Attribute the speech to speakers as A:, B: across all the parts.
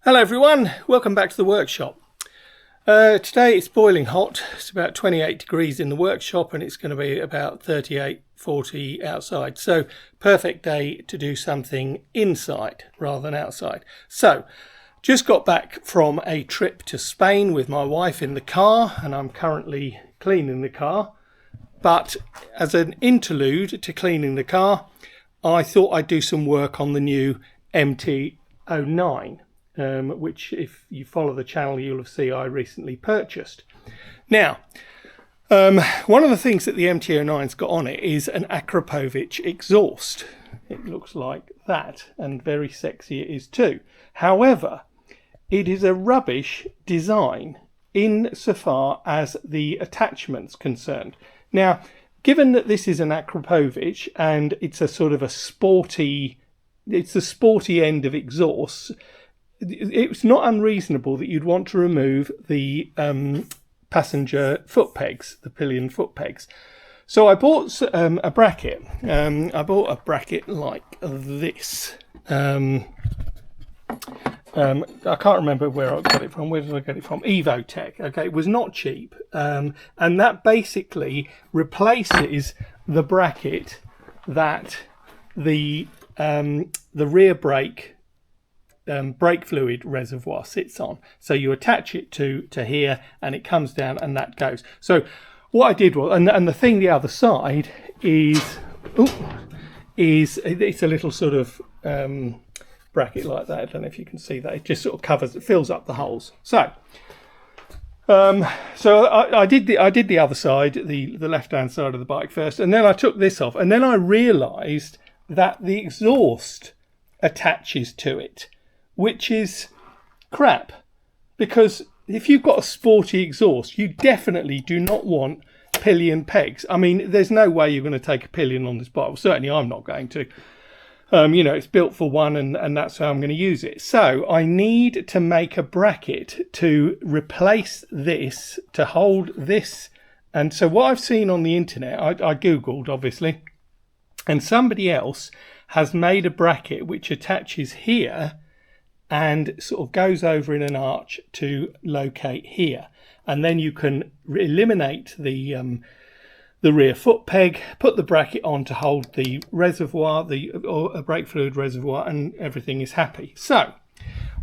A: Hello everyone, welcome back to the workshop. Today it's boiling hot. It's about 28 degrees in the workshop and it's going to be about 38, 40 outside. So perfect day to do something inside rather than outside. So just got back from a trip to Spain with my wife in the car and I'm currently cleaning the car. But as an interlude to cleaning the car, I thought I'd do some work on the new MT09. Which if you follow the channel you'll have seen I recently purchased. Now, one of the things that the MT09's got on it is an Akrapovic exhaust. It looks like that, and very sexy it is too. However, it is a rubbish design insofar as the attachment's concerned. Now, given that this is an Akrapovic and it's a sort of a sporty, it's the sporty end of exhausts, it's not unreasonable that you'd want to remove the passenger foot pegs, the pillion foot pegs. So I bought a bracket. I bought a bracket like this. I can't remember where I got it from. Where did I get it from? Evotech. Okay, it was not cheap. And that basically replaces the bracket that the rear brake fluid reservoir sits on. So you attach it to here and it comes down and that goes. So what I did was, and the thing the other side is it's a little sort of bracket like that. I don't know if you can see that. It just sort of covers, it fills up the holes. So I did the other side, the left hand side of the bike first, and then I took this off, and then I realised that the exhaust attaches to it, which is crap, because if you've got a sporty exhaust, you definitely do not want pillion pegs. I mean, there's no way you're going to take a pillion on this bike. Well, certainly I'm not going to. You know, it's built for one and that's how I'm going to use it. So I need to make a bracket to replace this, to hold this. And so what I've seen on the internet, I Googled obviously, and somebody else has made a bracket which attaches here and sort of goes over in an arch to locate here, and then you can eliminate the rear foot peg, put the bracket on to hold the reservoir, a brake fluid reservoir, and everything is happy. So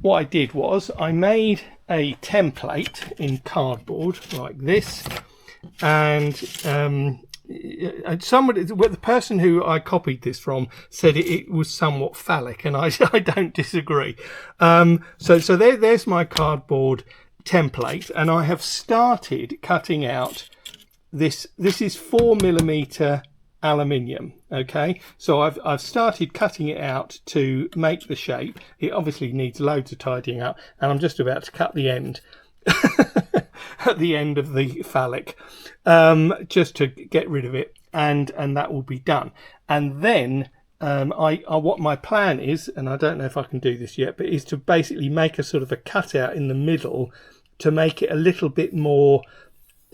A: what I did was I made a template in cardboard like this, and somebody, the person who I copied this from said it was somewhat phallic, and I don't disagree. So there's my cardboard template, and I have started cutting out this. This is 4mm aluminium. Okay, so I've started cutting it out to make the shape. It obviously needs loads of tidying up, and I'm just about to cut the end. At the end of the phallic, just to get rid of it, and that will be done. And then what my plan is, and I don't know if I can do this yet, but is to basically make a sort of a cutout in the middle to make it a little bit more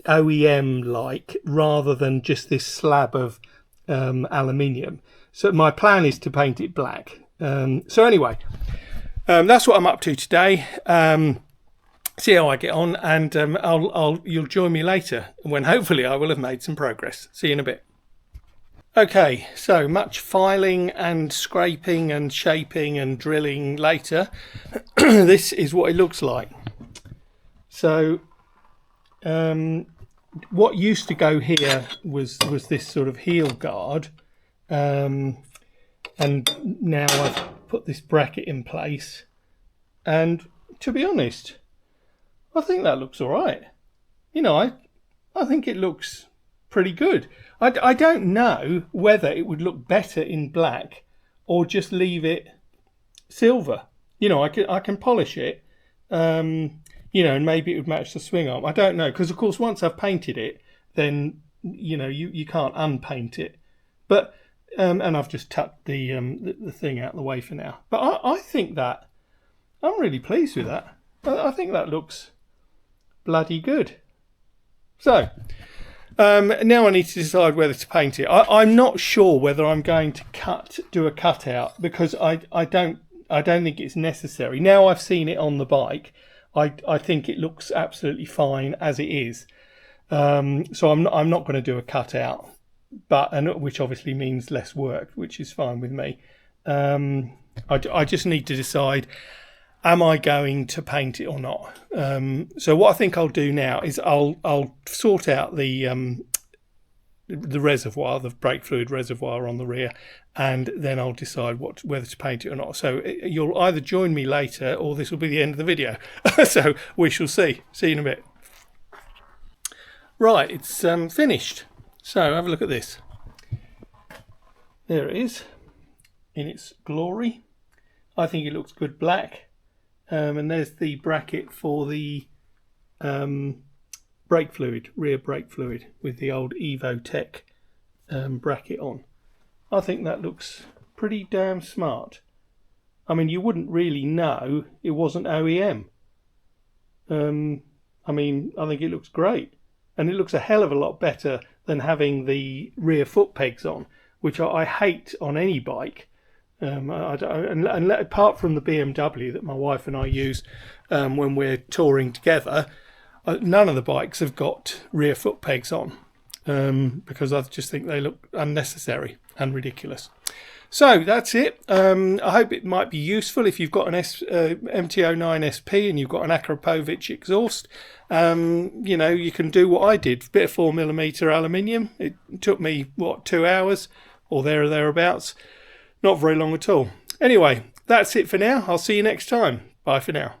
A: OEM like, rather than just this slab of aluminium. So my plan is to paint it black. So anyway, that's what I'm up to today. See how I get on, and you'll join me later when hopefully I will have made some progress. See you in a bit. Okay, so much filing and scraping and shaping and drilling later. This is what it looks like. So what used to go here was this sort of heel guard, and now I've put this bracket in place, and to be honest, I think that looks all right. You know, I think it looks pretty good. I don't know whether it would look better in black or just leave it silver. You know, I can polish it, you know, and maybe it would match the swing arm. I don't know, because of course once I've painted it, then you know you can't unpaint it. But and I've just tucked the thing out of the way for now. But I think that I'm really pleased with that. I think that looks bloody good. So now I need to decide whether to paint it. I'm not sure whether I'm going to do a cutout, because I I don't think it's necessary. Now I've seen it on the bike, I think it looks absolutely fine as it is. So I'm not going to do a cutout, which obviously means less work, which is fine with me. I just need to decide, am I going to paint it or not? So what I think I'll do now is I'll sort out the reservoir, the brake fluid reservoir on the rear, and then I'll decide whether to paint it or not. So you'll either join me later, or this will be the end of the video. So we shall see. See you in a bit. Right, it's finished. So have a look at this. There it is in its glory. I think it looks good black. And there's the bracket for the brake fluid, rear brake fluid, with the old Evotech bracket on. I think that looks pretty damn smart. I mean, you wouldn't really know it wasn't OEM. I mean, I think it looks great. And it looks a hell of a lot better than having the rear foot pegs on, which I hate on any bike. Apart from the BMW that my wife and I use when we're touring together, none of the bikes have got rear foot pegs on, because I just think they look unnecessary and ridiculous. So that's it. I hope it might be useful if you've got an MT09 SP and you've got an Akrapovic exhaust. You know, you can do what I did, a bit of 4mm aluminium. It took me, 2 hours or there or thereabouts. Not very long at all. Anyway, that's it for now. I'll see you next time. Bye for now.